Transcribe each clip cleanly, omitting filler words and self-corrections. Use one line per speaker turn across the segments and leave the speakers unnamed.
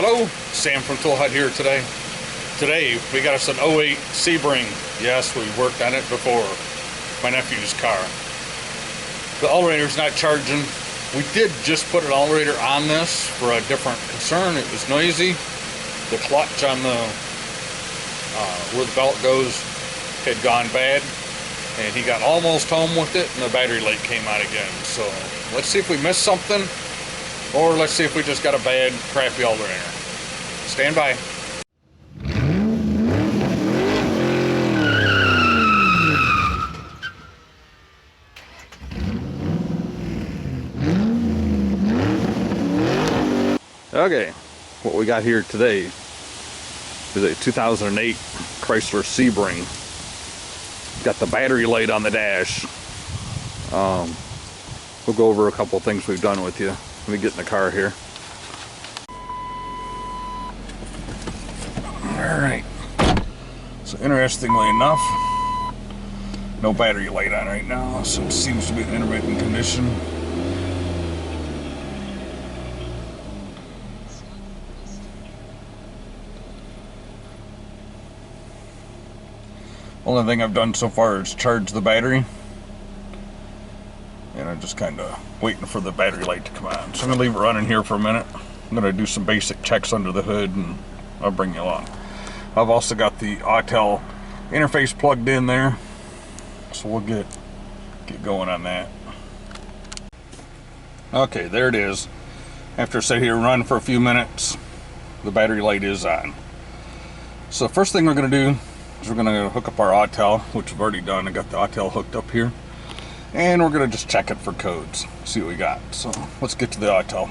Hello, Sam from Tool Hut here today. Today we got us an '08 Sebring. Yes, we worked on it before. My nephew's car. The alternator's not charging. We did just put an alternator on this for a different concern. It was noisy. The clutch on the where the belt goes had gone bad, and he got almost home with it, and the battery light came on again. So let's see if we missed something, or let's see if we just got a bad, crappy alternator. Stand by. Okay, what we got here today is a 2008 Chrysler Sebring. Got the battery light on the dash. We'll go over a couple of things we've done with you. Let me get in the car here. Alright. So interestingly enough, no battery light on right now, so it seems to be in intermittent condition. Only thing I've done so far is charge the battery, and I'm just kind of waiting for the battery light to come on. So I'm gonna leave it running here for a minute. I'm gonna do some basic checks under the hood, and I'll bring you along. I've also got the Autel interface plugged in there, so we'll get going on that. Okay, there it is. After I sit here and run for a few minutes, the battery light is on. So first thing we're gonna do is we're gonna hook up our Autel, which I've already done. I got the Autel hooked up here, and we're gonna just check it for codes, see what we got. So let's get to the Autel.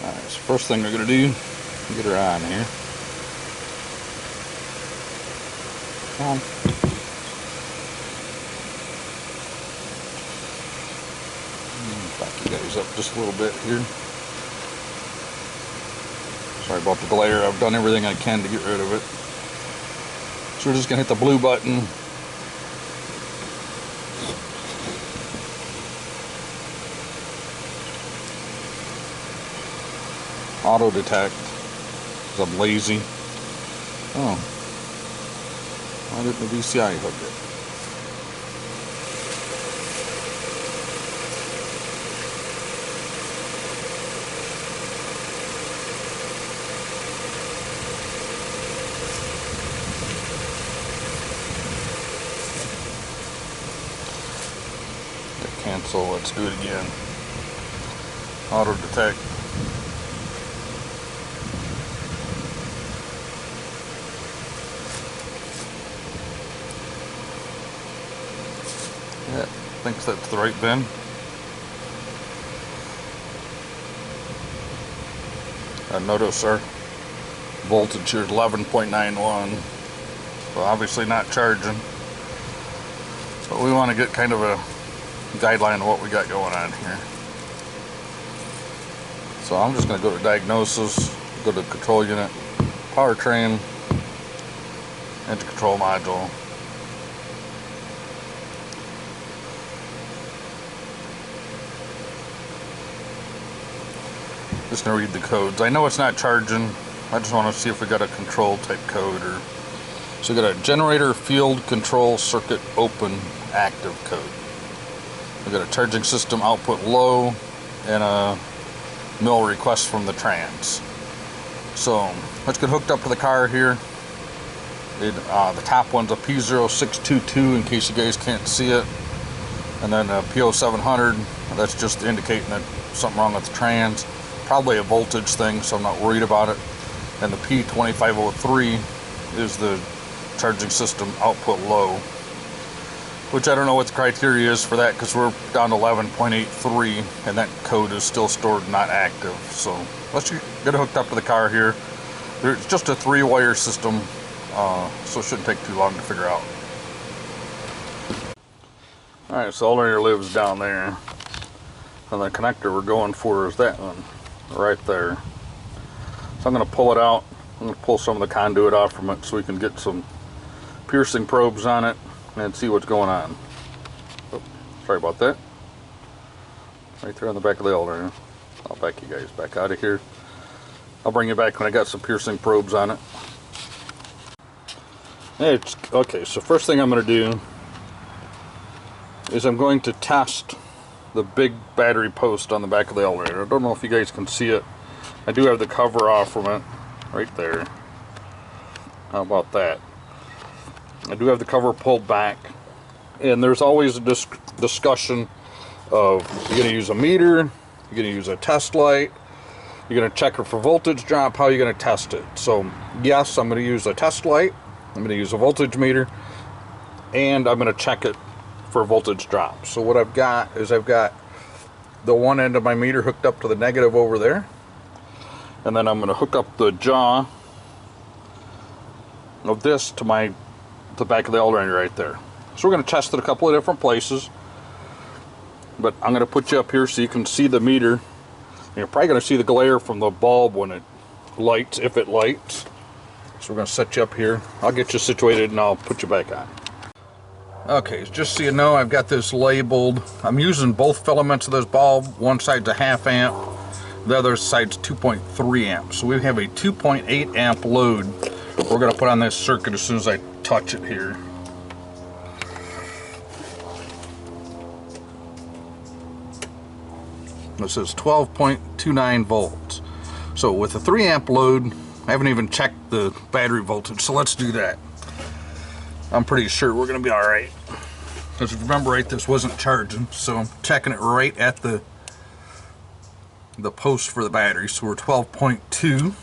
Alright, so first thing we're gonna do, get her on here. Come on. Back you guys up just a little bit here. Sorry about the glare. I've done everything I can to get rid of it. So we're just gonna hit the blue button. Auto detect, because I'm lazy. Oh, why didn't the VCI hook it? Cancel, let's do it again. Auto detect. Yeah, thinks that's the right bin. Notice our voltage here is 11.91. So obviously not charging. But we want to get kind of a guideline of what we got going on here. So I'm just going to go to diagnosis, go to control unit, powertrain, engine control module. Just going to read the codes. I know it's not charging. I just want to see if we got a control type code. So we got a generator field control circuit open active code. We got a charging system output low and a mil request from the trans. So let's get hooked up to the car here. The top one's a P0622 in case you guys can't see it, and then a P0700. That's just indicating that something wrong with the trans. Probably a voltage thing, so I'm not worried about it. And the P2503 is the charging system output low, which I don't know what the criteria is for that, because we're down to 11.83 and that code is still stored not active. So let's get it hooked up to the car here. It's just a 3-wire system, so it shouldn't take too long to figure out. Alright, so alternator lives down there, and the connector we're going for is that one right there. So I'm going to pull it out. I'm going to pull some of the conduit off from it so we can get some piercing probes on it and see what's going on. Oh, sorry about that. Right there on the back of the alternator. I'll back you guys back out of here. I'll bring you back when I got some piercing probes on it. Okay, so first thing I'm going to do is I'm going to test the big battery post on the back of the elevator. I don't know if you guys can see it. I do have the cover off from it right there. How about that? I do have the cover pulled back, and there's always a discussion of you're going to use a meter, you're going to use a test light, you're going to check it for voltage drop, how are you going to test it? So yes, I'm going to use a test light, I'm going to use a voltage meter, and I'm going to check it for voltage drop. So what I've got is I've got the one end of my meter hooked up to the negative over there, and then I'm going to hook up the jaw of this to the back of the alternator right there. So we're going to test it a couple of different places, but I'm going to put you up here so you can see the meter. You're probably going to see the glare from the bulb when it lights, if it lights. So we're going to set you up here. I'll get you situated and I'll put you back on. Okay, just so you know, I've got this labeled. I'm using both filaments of this bulb. One side's a 1/2 amp, the other side's 2.3 amps. So we have a 2.8 amp load we're going to put on this circuit as soon as I touch it here. It says 12.29 volts. So with a 3 amp load, I haven't even checked the battery voltage, so let's do that. I'm pretty sure we're going to be alright. Because if you remember right, this wasn't charging, so I'm checking it right at the post for the battery. So we're 12.2.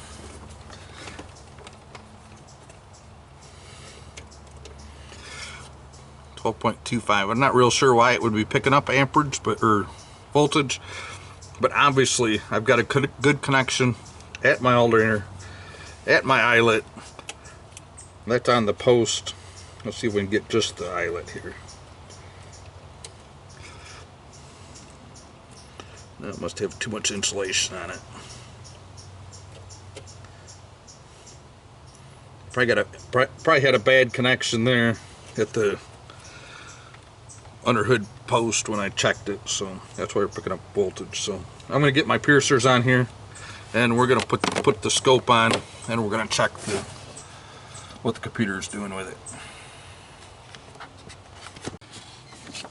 12.25. I'm not real sure why it would be picking up amperage, or voltage, but obviously I've got a good connection at my alternator, at my eyelet. That's on the post. Let's see if we can get just the eyelet here. That must have too much insulation on it. Probably had a bad connection there at the underhood post when I checked it, so that's why we're picking up voltage. So I'm going to get my piercers on here, and we're going to put the scope on, and we're going to check what the computer is doing with it.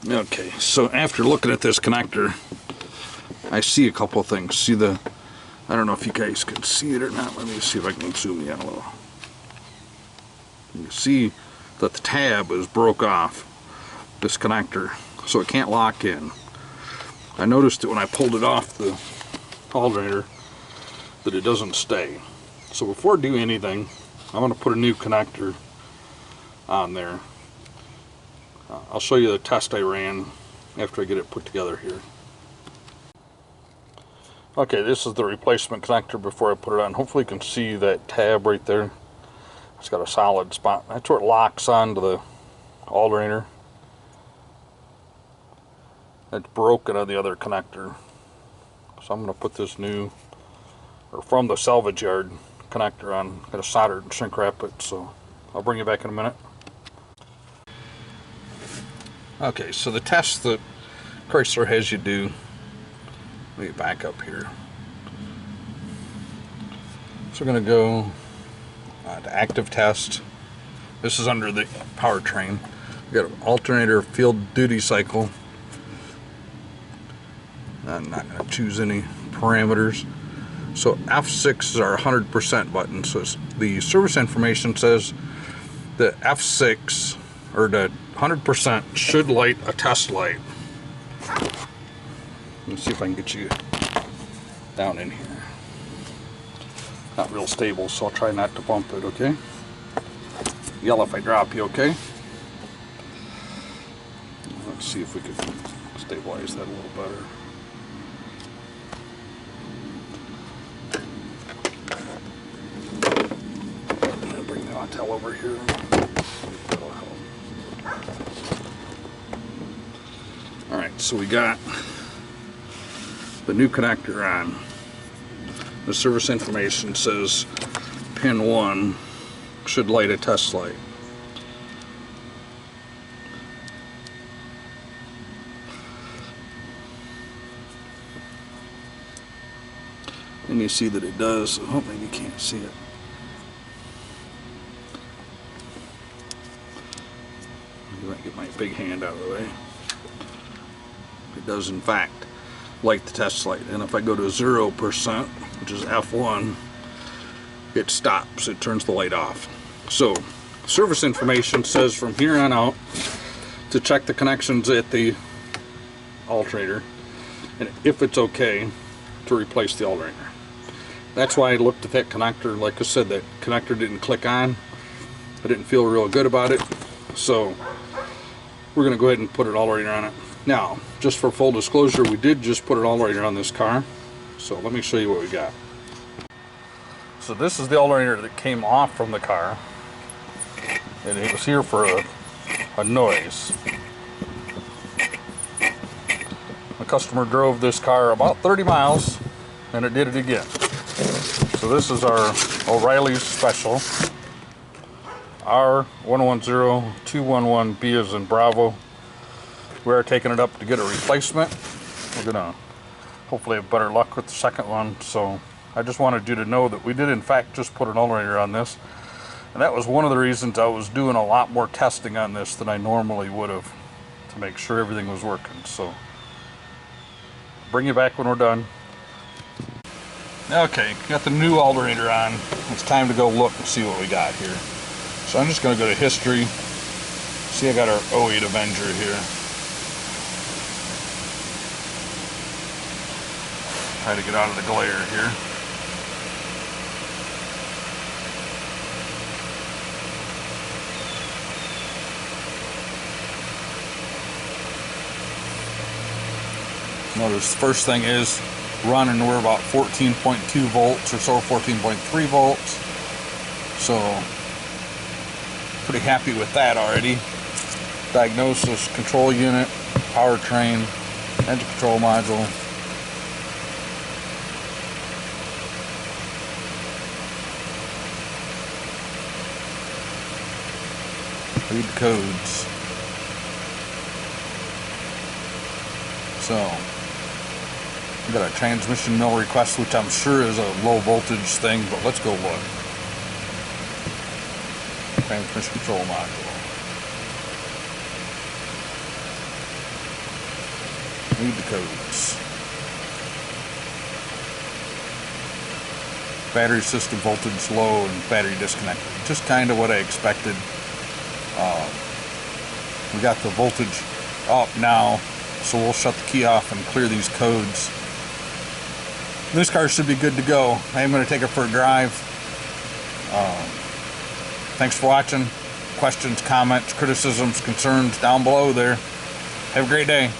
Okay, so after looking at this connector, I see a couple of things. See I don't know if you guys can see it or not. Let me see if I can zoom in a little. You can see that the tab is broke off this connector, so it can't lock in. I noticed it when I pulled it off the alternator that it doesn't stay. So before I do anything, I'm going to put a new connector on there. I'll show you the test I ran after I get it put together here. Okay, this is the replacement connector before I put it on. Hopefully you can see that tab right there. It's got a solid spot. That's where it locks onto the alternator. It's broken on the other connector. So I'm going to put this new, or from the salvage yard, connector on. I'm going to solder it and shrink wrap it, so I'll bring you back in a minute. Okay, so the test that Chrysler has you do, let me back up here. So we're going to go to active test. This is under the powertrain. We've got an alternator field duty cycle. I'm not going to choose any parameters. So F6 is our 100% button. So the service information says the F6, or the 100%, should light a test light. Let's see if I can get you down in here. Not real stable, so I'll try not to bump it, okay? Yell if I drop you, okay? Let's see if we can stabilize that a little better. I'm going to bring the Autel over here. Alright, so we got the new connector on. The service information says pin 1 should light a test light. And you see that it does. Oh, maybe you can't see it. I'm going to get my big hand out of the way. It does in fact light the test light. And if I go to 0%, which is F1, it stops. It turns the light off. So service information says from here on out to check the connections at the alternator, and if it's okay to replace the alternator. That's why I looked at that connector. Like I said, that connector didn't click on. I didn't feel real good about it, so we're going to go ahead and put an alternator on it. Now, just for full disclosure, we did just put an alternator on this car, so let me show you what we got. So this is the alternator that came off from the car, and it was here for a noise. The customer drove this car about 30 miles, and it did it again. So this is our O'Reilly's Special R110211B as in Bravo. We're taking it up to get a replacement. We're gonna hopefully have better luck with the second one. So I just wanted you to know that we did in fact just put an alternator on this, and that was one of the reasons I was doing a lot more testing on this than I normally would have, to make sure everything was working. So I'll bring you back when we're done. Okay, got the new alternator on. It's time to go look and see what we got here. So I'm just going to go to history. See, I got our 08 Avenger here. Try to get out of the glare here. Notice the first thing is running, we're about 14.2 volts or so, 14.3 volts. So pretty happy with that already. Diagnosis, control unit, powertrain, engine control module. Read the codes. So we got a transmission mill request, which I'm sure is a low voltage thing, but let's go look. Transmission control module. Read the codes. Battery system voltage low and battery disconnected. Just kind of what I expected. We got the voltage up now, so we'll shut the key off and clear these codes. This car should be good to go. I am going to take it for a drive. Thanks for watching. Questions, comments, criticisms, concerns down below there. Have a great day.